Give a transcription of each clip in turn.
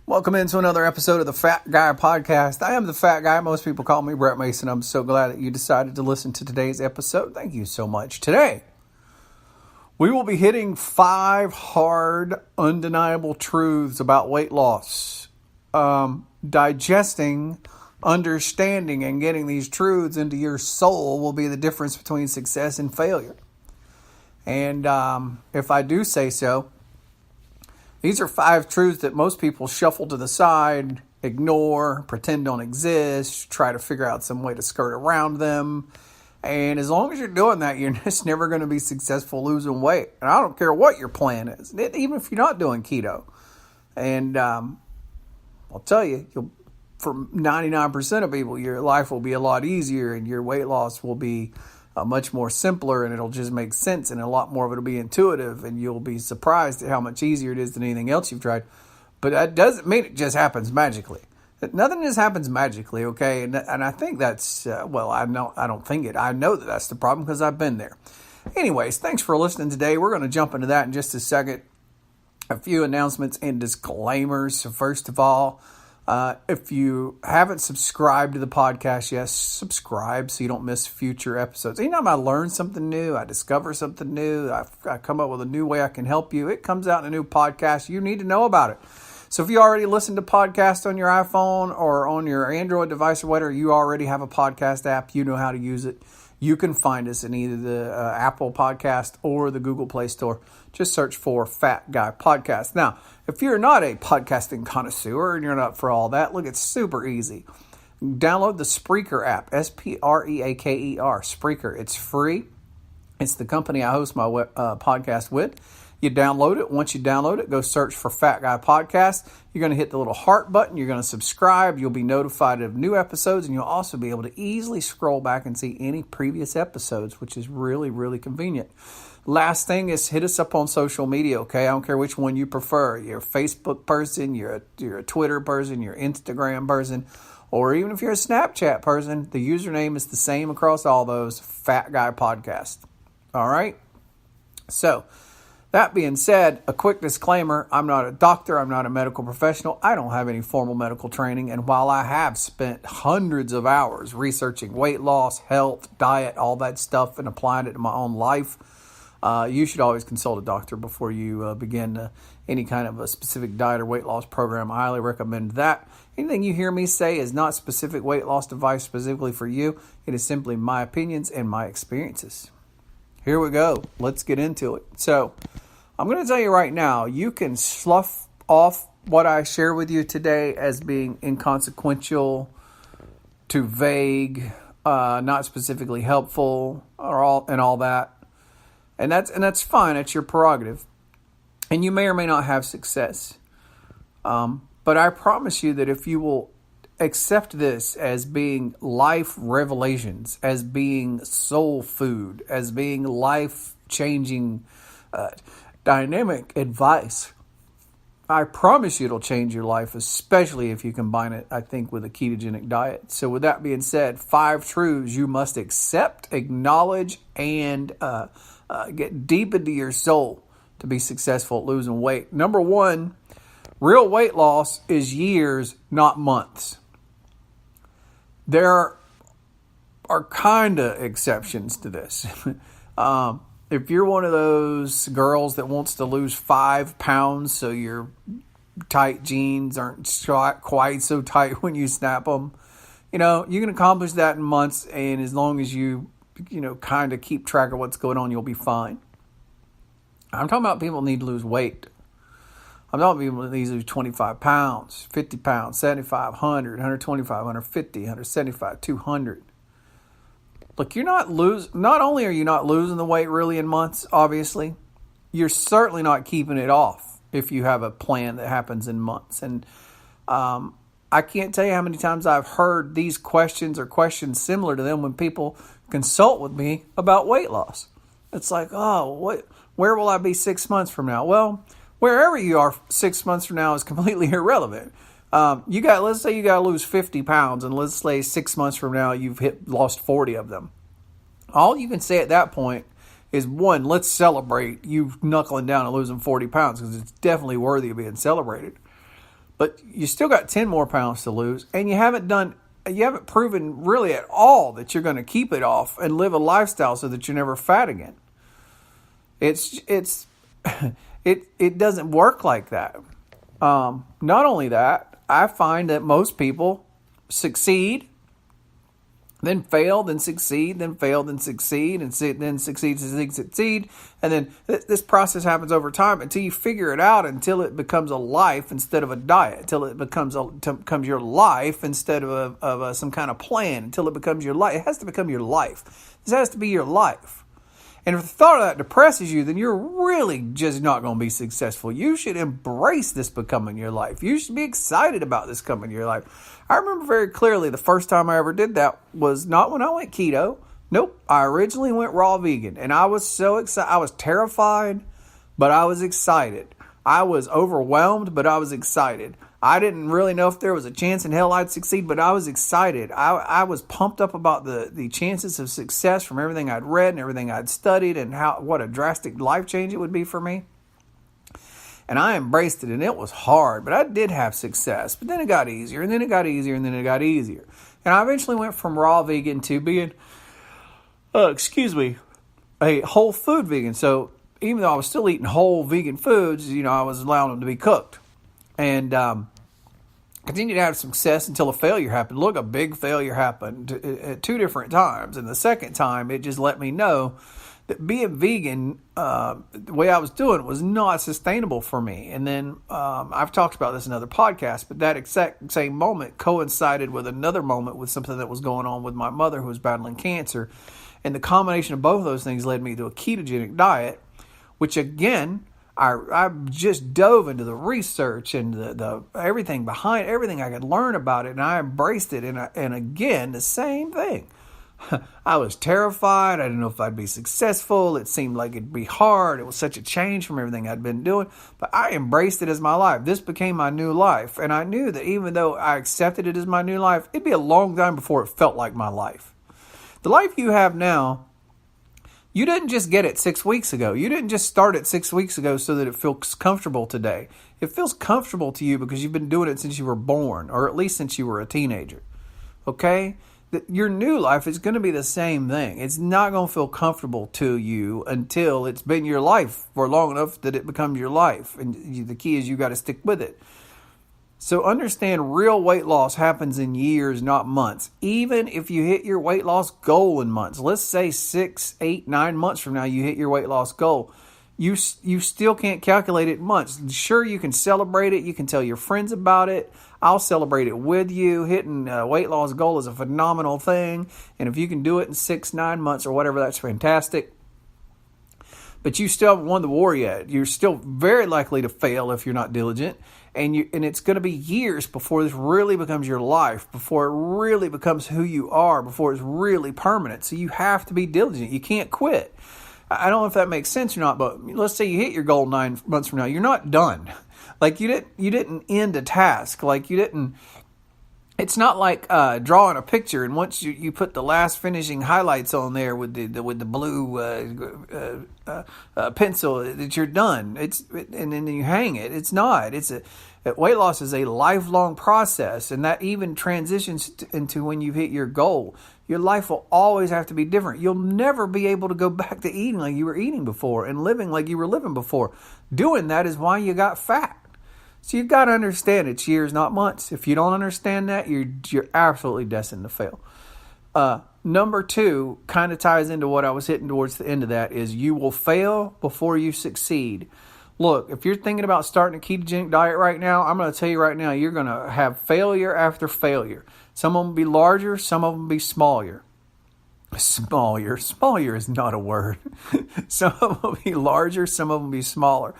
Welcome into another episode of the Fat Guy Podcast. I am the Fat Guy. Most people call me Brett Mason. I'm so glad that you decided to listen to today's episode. Thank you so much. Today, we will be hitting 5 hard, undeniable truths about weight loss. Digesting, understanding, and getting these truths into your soul will be the difference between success and failure. And if I do say so, these are 5 truths that most people shuffle to the side, ignore, pretend don't exist, try to figure out some way to skirt around them. And as long as you're doing that, you're just never going to be successful losing weight. And I don't care what your plan is, even if you're not doing keto. And I'll tell you, for 99% of people, your life will be a lot easier and your weight loss will be much more simpler, and it'll just make sense, and a lot more of it will be intuitive, and you'll be surprised at how much easier it is than anything else you've tried. But that doesn't mean it just happens magically. Nothing just happens magically, okay? And I think that's, I know that that's the problem because I've been there. Anyways, thanks for listening today. We're going to jump into that in just a second. A few announcements and disclaimers. So first of all, if you haven't subscribed to the podcast, yes, subscribe so you don't miss future episodes. Anytime I learn something new, I discover something new, I come up with a new way I can help you, it comes out in a new podcast, you need to know about it. So if you already listen to podcasts on your iPhone or on your Android device or whatever, you already have a podcast app, you know how to use it. You can find us in either the Apple Podcast or the Google Play Store. Just search for Fat Guy Podcast. Now, if you're not a podcasting connoisseur and you're not for all that, look, it's super easy. Download the Spreaker app, Spreaker, Spreaker. It's free. It's the company I host my podcast with. You download it. Once you download it, go search for Fat Guy Podcast. You're going to hit the little heart button. You're going to subscribe. You'll be notified of new episodes, and you'll also be able to easily scroll back and see any previous episodes, which is really, really convenient. Last thing is hit us up on social media, okay? I don't care which one you prefer. You're a Facebook person, you're a Twitter person, you're an Instagram person, or even if you're a Snapchat person, the username is the same across all those, Fat Guy Podcast. All right? So, that being said, a quick disclaimer, I'm not a doctor, I'm not a medical professional, I don't have any formal medical training, and while I have spent hundreds of hours researching weight loss, health, diet, all that stuff, and applying it to my own life, you should always consult a doctor before you begin any kind of a specific diet or weight loss program. I highly recommend that. Anything you hear me say is not specific weight loss advice specifically for you. It is simply my opinions and my experiences. Here we go. Let's get into it. So, I'm going to tell you right now, you can slough off what I share with you today as being inconsequential, too vague, not specifically helpful, and all that. And that's fine. It's your prerogative. And you may or may not have success. But I promise you that if you will accept this as being life revelations, as being soul food, as being life-changing, dynamic advice, I promise you it'll change your life, especially if you combine it, I think, with a ketogenic diet. So with that being said, 5 truths you must accept, acknowledge, and get deep into your soul to be successful at losing weight. Number 1, real weight loss is years, not months. There are kind of exceptions to this. If you're one of those girls that wants to lose 5 pounds so your tight jeans aren't quite so tight when you snap them, you can accomplish that in months, and as long as you kind of keep track of what's going on, you'll be fine. I'm talking about people who need to lose weight. I'm talking about people who need to lose 25 pounds, 50 pounds, 75, 100, 125, 150, 175, 200. Look, not only are you not losing the weight really in months, obviously, you're certainly not keeping it off if you have a plan that happens in months. And I can't tell you how many times I've heard these questions or questions similar to them when people consult with me about weight loss. It's like, where will I be 6 months from now? Well, wherever you are 6 months from now is completely irrelevant. Let's say you got to lose 50 pounds, and let's say 6 months from now you've lost 40 of them. All you can say at that point is, 1, let's celebrate you knuckling down and losing 40 pounds, because it's definitely worthy of being celebrated. but you still got 10 more pounds to lose, and you haven't proven really at all that you're going to keep it off and live a lifestyle so that you're never fat again. It doesn't work like that. Not only that, I find that most people succeed, then fail, then succeed, then fail, then succeed, and then succeed. And then this process happens over time until you figure it out, until it becomes a life instead of a diet, until it becomes your life instead of some kind of plan, until it becomes your life. It has to become your life. This has to be your life. And if the thought of that depresses you, then you're really just not going to be successful. You should embrace this becoming your life. You should be excited about this coming your life. I remember very clearly the first time I ever did that was not when I went keto. Nope. I originally went raw vegan, and I was so excited. I was terrified, but I was excited. I was overwhelmed, but I was excited. I didn't really know if there was a chance in hell I'd succeed, but I was excited. I was pumped up about the chances of success from everything I'd read and everything I'd studied, and what a drastic life change it would be for me. And I embraced it, and it was hard, but I did have success. But then it got easier, and then it got easier, and then it got easier. And I eventually went from raw vegan to being, a whole food vegan. So even though I was still eating whole vegan foods, I was allowing them to be cooked. And continued to have success until a failure happened. Look, a big failure happened at 2 different times. And the second time, it just let me know that being vegan, the way I was doing it, was not sustainable for me. And then I've talked about this in other podcasts, but that exact same moment coincided with another moment with something that was going on with my mother, who was battling cancer. And the combination of both of those things led me to a ketogenic diet, which again, I just dove into the research and the everything behind everything I could learn about it, and I embraced it. And again, the same thing. I was terrified. I didn't know if I'd be successful. It seemed like it'd be hard. It was such a change from everything I'd been doing, but I embraced it as my life. This became my new life, and I knew that even though I accepted it as my new life, it'd be a long time before it felt like my life. The life you have now, you didn't just get it 6 weeks ago. You didn't just start it 6 weeks ago so that it feels comfortable today. It feels comfortable to you because you've been doing it since you were born, or at least since you were a teenager. Okay? Your new life is going to be the same thing. It's not going to feel comfortable to you until it's been your life for long enough that it becomes your life. And the key is you got to stick with it. So understand, real weight loss happens in years, not months. Even if you hit your weight loss goal in months, let's say 6, 8, 9 months from now you hit your weight loss goal, you still can't calculate it in months. Sure, you can celebrate it. You can tell your friends about it. I'll celebrate it with you. Hitting a weight loss goal is a phenomenal thing. And if you can do it in 6, 9 months or whatever, that's fantastic. But you still haven't won the war yet. You're still very likely to fail if you're not diligent. And it's going to be years before this really becomes your life, before it really becomes who you are, before it's really permanent. So you have to be diligent. You can't quit. I don't know if that makes sense or not, but let's say you hit your goal 9 months from now. You're not done. Like you didn't end a task. Like you didn't. It's not like drawing a picture, and once you put the last finishing highlights on there with the blue pencil, that you're done. And then you hang it. It's not. Weight loss is a lifelong process, and that even transitions into when you hit your goal. Your life will always have to be different. You'll never be able to go back to eating like you were eating before and living like you were living before. Doing that is why you got fat. So you've got to understand it's years, not months. If you don't understand that, you're absolutely destined to fail. Number 2 kind of ties into what I was hitting towards the end of that is you will fail before you succeed. Look, if you're thinking about starting a ketogenic diet right now, I'm going to tell you right now, you're going to have failure after failure. Some of them will be larger, some of them will be smaller. Smaller is not a word. Some of them will be larger, some of them will be smaller.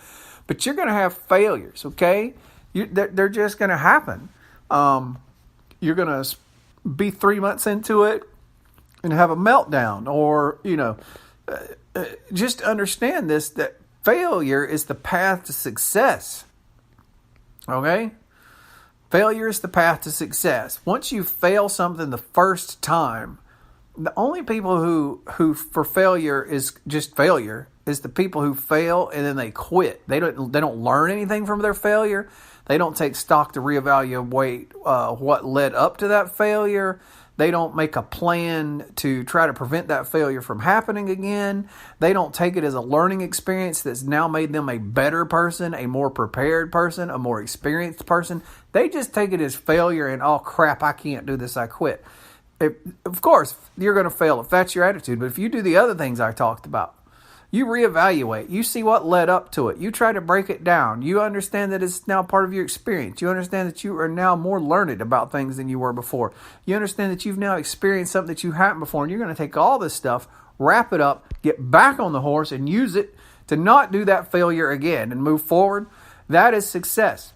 But you're going to have failures, okay? They're just going to happen. You're going to be 3 months into it and have a meltdown. Or, just understand this, that failure is the path to success, okay? Failure is the path to success. Once you fail something the first time, the only people who for failure is just failure is the people who fail and then they quit. They don't learn anything from their failure. They don't take stock to reevaluate what led up to that failure. They don't make a plan to try to prevent that failure from happening again. They don't take it as a learning experience that's now made them a better person, a more prepared person, a more experienced person. They just take it as failure and, oh crap, I can't do this, I quit. Of course, you're going to fail if that's your attitude. But if you do the other things I talked about, you reevaluate. You see what led up to it. You try to break it down. You understand that it's now part of your experience. You understand that you are now more learned about things than you were before. You understand that you've now experienced something that you hadn't before. And you're going to take all this stuff, wrap it up, get back on the horse, and use it to not do that failure again and move forward. That is success.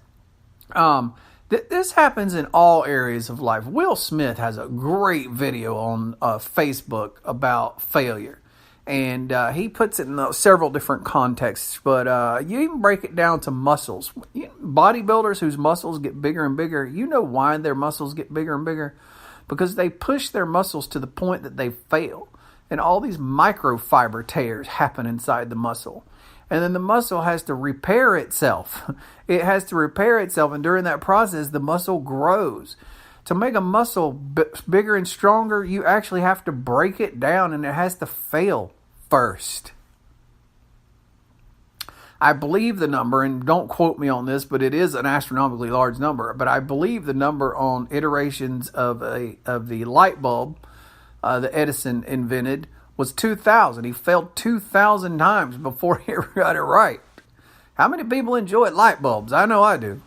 This happens in all areas of life. Will Smith has a great video on Facebook about failure. And he puts it in several different contexts. But you even break it down to muscles. Bodybuilders whose muscles get bigger and bigger, you know why their muscles get bigger and bigger? Because they push their muscles to the point that they fail. And all these microfiber tears happen inside the muscle. And then the muscle has to repair itself. It has to repair itself. And during that process, the muscle grows. To make a muscle bigger and stronger, you actually have to break it down and it has to fail first. I believe the number, and don't quote me on this, but it is an astronomically large number. But I believe the number on iterations of the light bulb that Edison invented was 2,000. He failed 2,000 times before he got it right. How many people enjoy light bulbs? I know I do.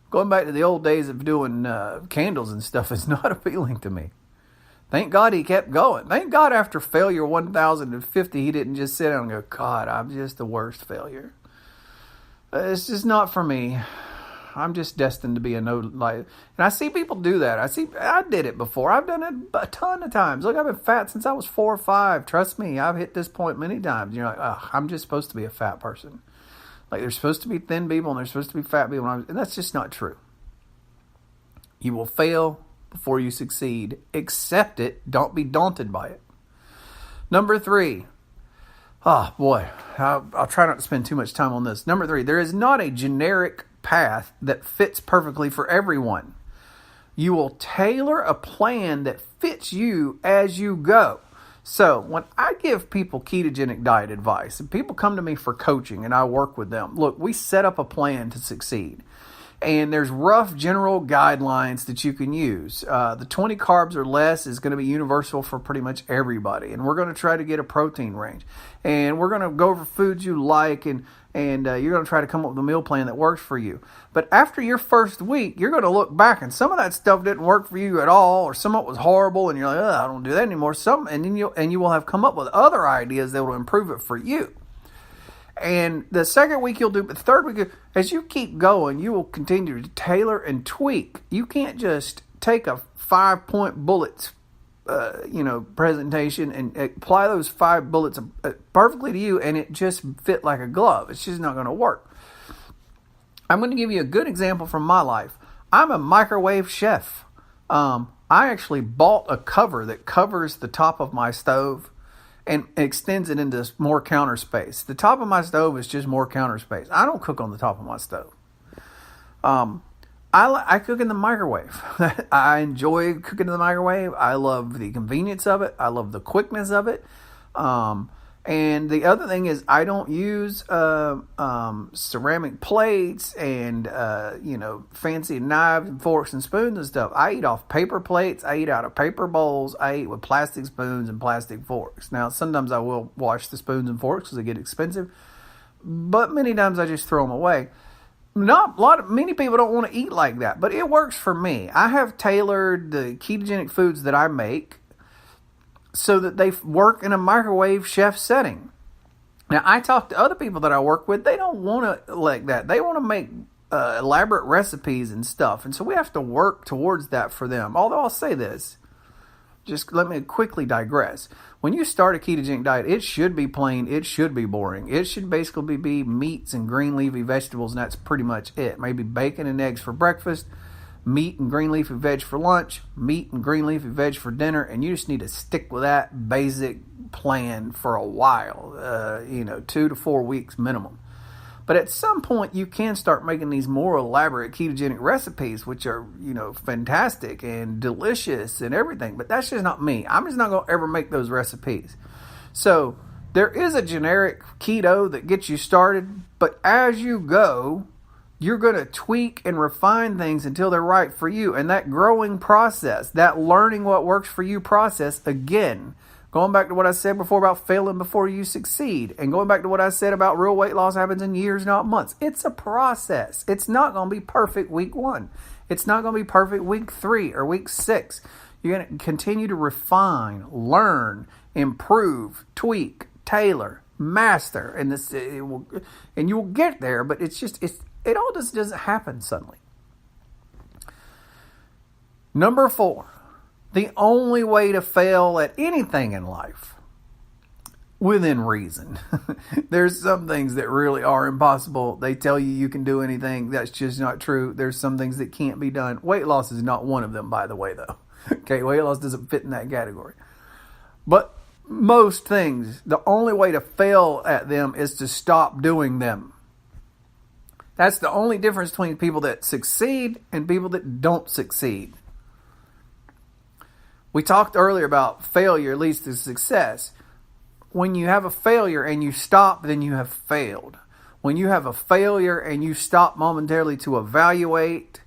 Going back to the old days of doing candles and stuff is not appealing to me. Thank God he kept going. Thank God after failure 1,050, he didn't just sit down and go, God, I'm just the worst failure. It's just not for me. I'm just destined to be a no light. And I see people do that. I did it before. I've done it a ton of times. Look, I've been fat since I was 4 or 5. Trust me, I've hit this point many times. You're like, oh, I'm just supposed to be a fat person. Like, there's supposed to be thin people and there's supposed to be fat people. And that's just not true. You will fail before you succeed. Accept it. Don't be daunted by it. Number 3. Oh, boy. I'll try not to spend too much time on this. Number 3. There is not a generic path that fits perfectly for everyone. You will tailor a plan that fits you as you go. So when I give people ketogenic diet advice and people come to me for coaching and I work with them, look, we set up a plan to succeed. And there's rough general guidelines that you can use. The 20 carbs or less is going to be universal for pretty much everybody. And we're going to try to get a protein range. And we're going to go over foods you like and you're going to try to come up with a meal plan that works for you. But after your first week, you're going to look back and some of that stuff didn't work for you at all, or some of it was horrible and you're like, I don't do that anymore. And you will have come up with other ideas that will improve it for you. And the second week you'll do, but the third week, as you keep going, you will continue to tailor and tweak. You can't just take a 5-point bullets, presentation and apply those 5 bullets perfectly to you and it just fit like a glove. It's just not going to work. I'm going to give you a good example from my life. I'm a microwave chef. I actually bought a cover that covers the top of my stove and extends it into more counter space. The top of my stove is just more counter space. I don't cook on the top of my stove. I cook in the microwave. I enjoy cooking in the microwave. I love the convenience of it. I love the quickness of it. And the other thing is I don't use ceramic plates and fancy knives and forks and spoons and stuff. I eat off paper plates. I eat out of paper bowls. I eat with plastic spoons and plastic forks. Now, sometimes I will wash the spoons and forks because they get expensive, but many times I just throw them away. Many people don't want to eat like that, but it works for me. I have tailored the ketogenic foods that I make so that they work in a microwave chef setting. Now, I talk to other people that I work with. They don't want to like that. They want to make elaborate recipes and stuff. And so we have to work towards that for them. Although I'll say this, just let me quickly digress. When you start a ketogenic diet, it should be plain. It should be boring. It should basically be meats and green leafy vegetables, and that's pretty much it. Maybe bacon and eggs for breakfast. meat and green leafy veg for lunch, meat and green leafy veg for dinner, and you just need to stick with that basic plan for a while, 2 to 4 weeks minimum. But at some point, you can start making these more elaborate ketogenic recipes, which are, fantastic and delicious and everything. But that's just not me. I'm just not going to ever make those recipes. So there is a generic keto that gets you started. But as you go, you're going to tweak and refine things until they're right for you. And that growing process, that learning what works for you process, again, going back to what I said before about failing before you succeed, and going back to what I said about real weight loss happens in years, not months. It's a process. It's not going to be perfect week 1. It's not going to be perfect week 3 or week 6. You're going to continue to refine, learn, improve, tweak, tailor, master, and you will get there. But it all just doesn't happen suddenly. Number 4. The only way to fail at anything in life, within reason. There's some things that really are impossible. They tell you can do anything. That's just not true. There's some things that can't be done. Weight loss is not one of them, by the way, though. Okay, weight loss doesn't fit in that category. But most things, the only way to fail at them is to stop doing them. That's the only difference between people that succeed and people that don't succeed. We talked earlier about failure leads to success. When you have a failure and you stop, then you have failed. When you have a failure and you stop momentarily to evaluate,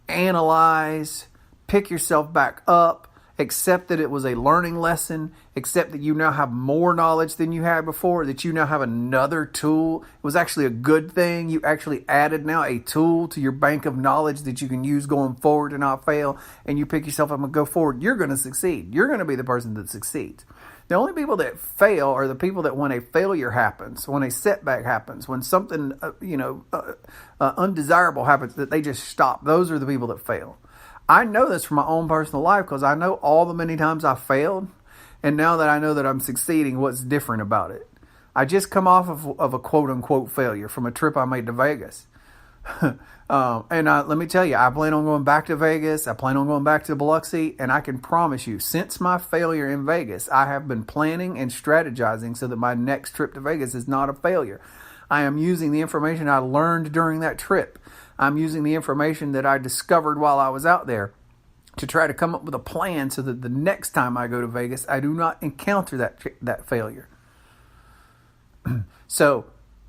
analyze, pick yourself back up, accept that it was a learning lesson, accept that you now have more knowledge than you had before, that you now have another tool. It was actually a good thing. You actually added now a tool to your bank of knowledge that you can use going forward to not fail, and you pick yourself up and go forward. You're going to succeed. You're going to be the person that succeeds. The only people that fail are the people that when a failure happens, when a setback happens, when something undesirable happens, that they just stop. Those are the people that fail. I know this from my own personal life because I know all the many times I failed, and now that I know that I'm succeeding, what's different about it. I just come off of a quote-unquote failure from a trip I made to Vegas. Let me tell you, I plan on going back to Vegas. I plan on going back to Biloxi, and I can promise you, since my failure in Vegas, I have been planning and strategizing so that my next trip to Vegas is not a failure. I am using the information I learned during that trip. I'm using the information that I discovered while I was out there to try to come up with a plan so that the next time I go to Vegas, I do not encounter that failure. So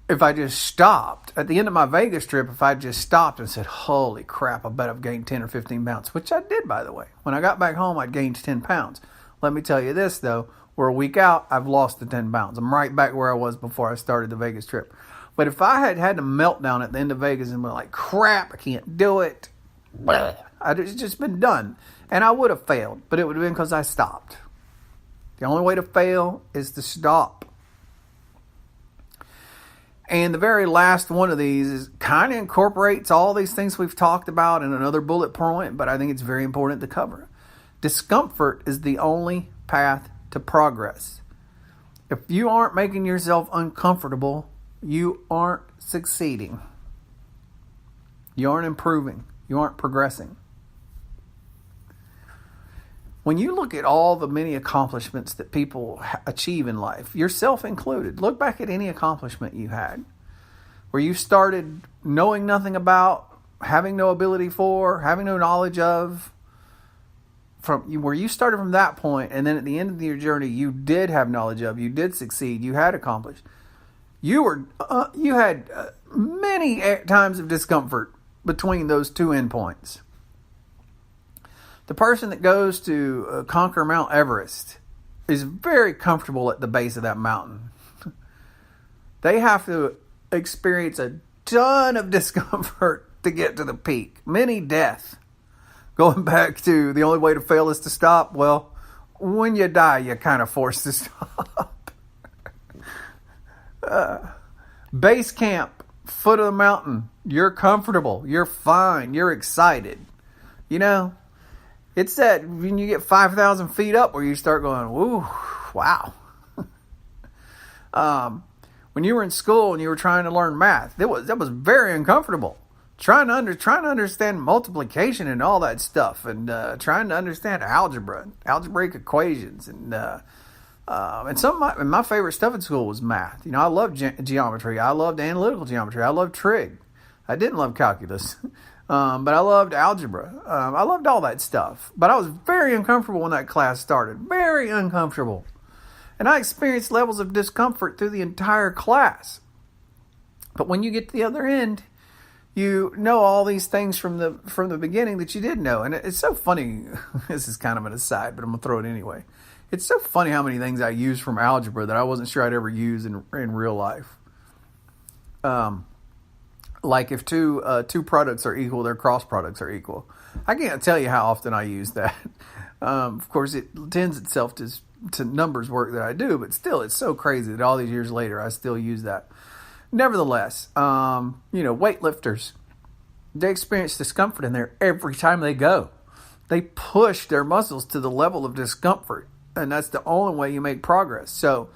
if I just stopped at the end of my Vegas trip, if I just stopped and said, holy crap, I bet I've gained 10 or 15 pounds, which I did, by the way. When I got back home, I'd gained 10 pounds. Let me tell you this, though. We're a week out, I've lost the 10 pounds. I'm right back where I was before I started the Vegas trip. But if I had had a meltdown at the end of Vegas and been like, crap, I can't do it, it's just been done. And I would have failed, but it would have been because I stopped. The only way to fail is to stop. And the very last one of these kind of incorporates all these things we've talked about in another bullet point, but I think it's very important to cover. Discomfort is the only path to progress. If you aren't making yourself uncomfortable, you aren't succeeding. You aren't improving. You aren't progressing. When you look at all the many accomplishments that people achieve in life, yourself included, look back at any accomplishment you had where you started knowing nothing about, having no ability for, having no knowledge of, where you started from that point, and then at the end of your journey, you did have knowledge of, you did succeed, you had accomplished. You had many times of discomfort between those two endpoints. The person that goes to conquer Mount Everest is very comfortable at the base of that mountain. They have to experience a ton of discomfort to get to the peak. Many death. Going back to the only way to fail is to stop. Well, when you die, you're kind of forced to stop. Base camp, foot of the mountain. You're comfortable. You're fine. You're excited. You know, it's that when you get 5,000 feet up where you start going, woo, wow. When you were in school and you were trying to learn math, that was very uncomfortable. trying to understand multiplication and all that stuff, and trying to understand algebraic equations, and my favorite stuff in school was math. I loved geometry. I loved analytical geometry. I loved trig. I didn't love calculus, but I loved algebra. I loved all that stuff. But I was very uncomfortable when that class started. Very uncomfortable. And I experienced levels of discomfort through the entire class. But when you get to the other end, you know all these things from the beginning that you didn't know. And it's so funny. This is kind of an aside, but I'm going to throw it anyway. It's so funny how many things I use from algebra that I wasn't sure I'd ever use in real life. Like if two products are equal, their cross products are equal. I can't tell you how often I use that. Of course, it lends itself to numbers work that I do, but still, it's so crazy that all these years later, I still use that. Nevertheless, weightlifters, they experience discomfort in there every time they go. They push their muscles to the level of discomfort, and that's the only way you make progress. So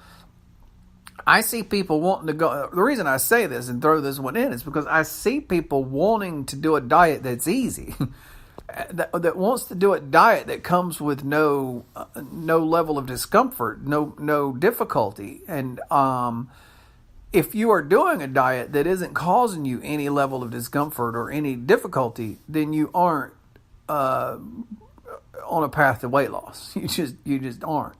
I see people wanting to go. The reason I say this and throw this one in is because I see people wanting to do a diet that's easy, that wants to do a diet that comes with no level of discomfort, no difficulty. And if you are doing a diet that isn't causing you any level of discomfort or any difficulty, then you aren't on a path to weight loss. You just aren't.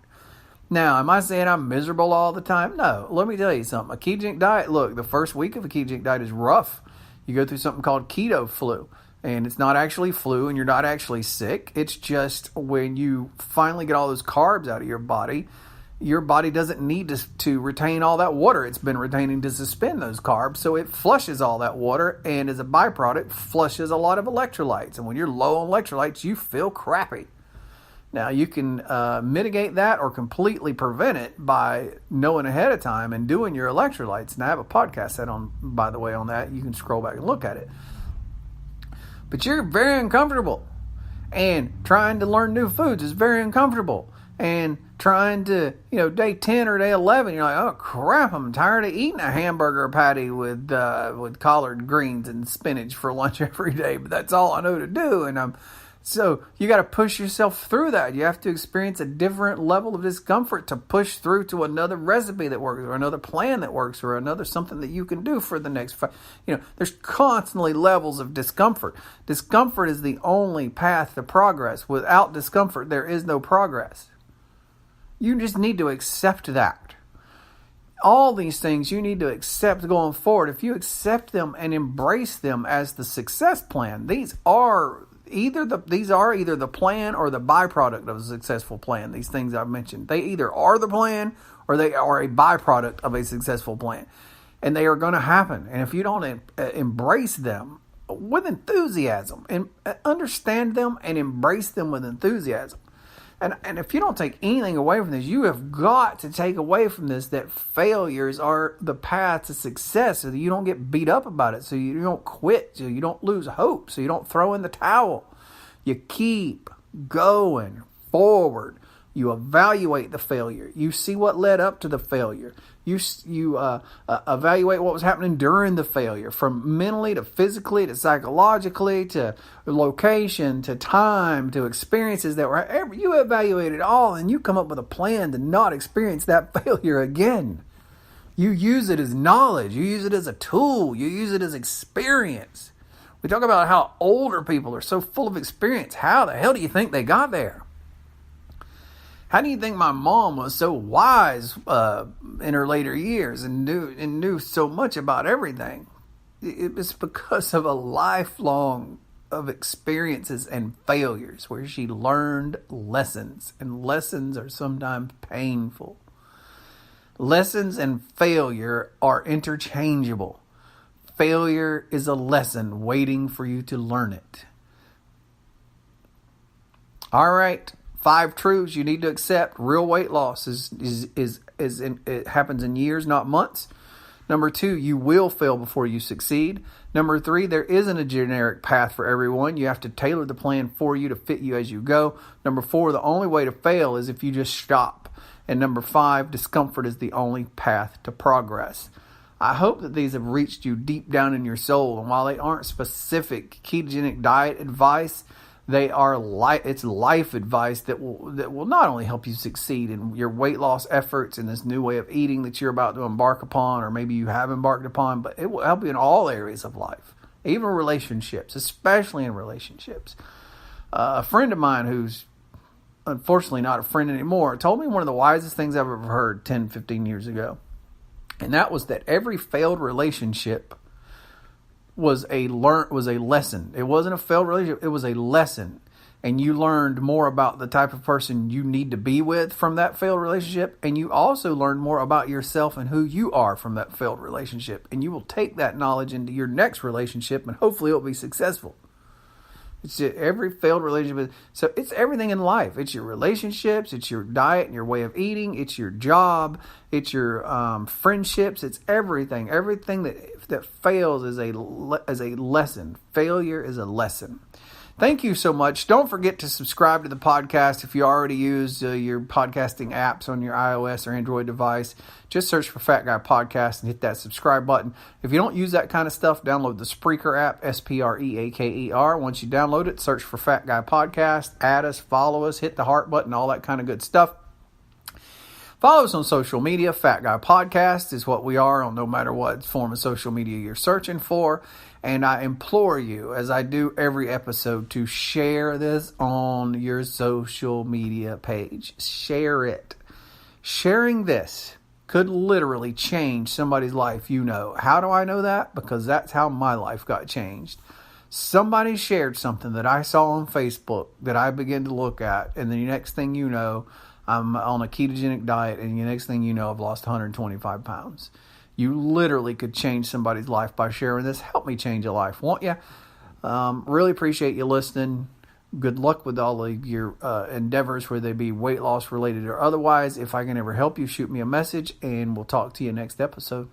Now, am I saying I'm miserable all the time? No. Let me tell you something. A ketogenic diet, look, the first week of a ketogenic diet is rough. You go through something called keto flu, and it's not actually flu, and you're not actually sick. It's just when you finally get all those carbs out of your body doesn't need to retain all that water it's been retaining to suspend those carbs, so it flushes all that water, and as a byproduct, flushes a lot of electrolytes. And when you're low on electrolytes, you feel crappy. Now, you can mitigate that or completely prevent it by knowing ahead of time and doing your electrolytes. And I have a podcast set on, by the way, on that. You can scroll back and look at it. But you're very uncomfortable. And trying to learn new foods is very uncomfortable. And trying to, day 10 or day 11, you're like, oh, crap, I'm tired of eating a hamburger patty with collard greens and spinach for lunch every day. But that's all I know to do. And So you got to push yourself through that. You have to experience a different level of discomfort to push through to another recipe that works, or another plan that works, or another something that you can do for the next there's constantly levels of discomfort. Discomfort is the only path to progress. Without discomfort, there is no progress. You just need to accept that. All these things you need to accept going forward. If you accept them and embrace them as the success plan, these are either the plan or the byproduct of a successful plan. These things I've mentioned, they either are the plan or they are a byproduct of a successful plan, and they are going to happen. And if you don't embrace them with enthusiasm and understand them and embrace them with enthusiasm, and if you don't take anything away from this, you have got to take away from this that failures are the path to success, so that you don't get beat up about it, so you don't quit, so you don't lose hope, so you don't throw in the towel. You keep going forward. You evaluate the failure. You see what led up to the failure. You evaluate what was happening during the failure, from mentally to physically to psychologically to location to time to experiences that were. You evaluate it all, and you come up with a plan to not experience that failure again. You use it as knowledge. You use it as a tool. You use it as experience. We talk about how older people are so full of experience. How the hell do you think they got there? How do you think my mom was so wise in her later years and knew so much about everything? It was because of a lifelong of experiences and failures where she learned lessons, and lessons are sometimes painful. Lessons and failure are interchangeable. Failure is a lesson waiting for you to learn it. All right. 5 truths you need to accept. Real weight loss it happens in years, not months. Number 2, you will fail before you succeed. Number 3, there isn't a generic path for everyone. You have to tailor the plan for you to fit you as you go. Number 4, the only way to fail is if you just stop. And number 5, discomfort is the only path to progress. I hope that these have reached you deep down in your soul. And while they aren't specific ketogenic diet advice, they are it's life advice that will not only help you succeed in your weight loss efforts and this new way of eating that you're about to embark upon, or maybe you have embarked upon, but it will help you in all areas of life, even relationships, especially in relationships. A friend of mine who's unfortunately not a friend anymore told me one of the wisest things I've ever heard 10, 15 years ago. And that was that every failed relationship was a lesson. It wasn't a failed relationship. It was a lesson. And you learned more about the type of person you need to be with from that failed relationship. And you also learned more about yourself and who you are from that failed relationship. And you will take that knowledge into your next relationship, and hopefully it'll be successful. It's every failed relationship. So it's everything in life. It's your relationships. It's your diet and your way of eating. It's your job. It's your friendships. It's everything. Everything that fails is a lesson. Failure is a lesson. Thank you so much. Don't forget to subscribe to the podcast if you already use your podcasting apps on your iOS or Android device. Just search for Fat Guy Podcast and hit that subscribe button. If you don't use that kind of stuff, download the Spreaker app, Spreaker. Once you download it, search for Fat Guy Podcast, add us, follow us, hit the heart button, all that kind of good stuff. Follow us on social media. Fat Guy Podcast is what we are on no matter what form of social media you're searching for. And I implore you, as I do every episode, to share this on your social media page. Share it. Sharing this could literally change somebody's life you know. How do I know that? Because that's how my life got changed. Somebody shared something that I saw on Facebook that I began to look at, and the next thing you know, I'm on a ketogenic diet, and the next thing you know, I've lost 125 pounds. You literally could change somebody's life by sharing this. Help me change a life, won't you? Really appreciate you listening. Good luck with all of your endeavors, whether they be weight loss related or otherwise. If I can ever help you, shoot me a message, and we'll talk to you next episode.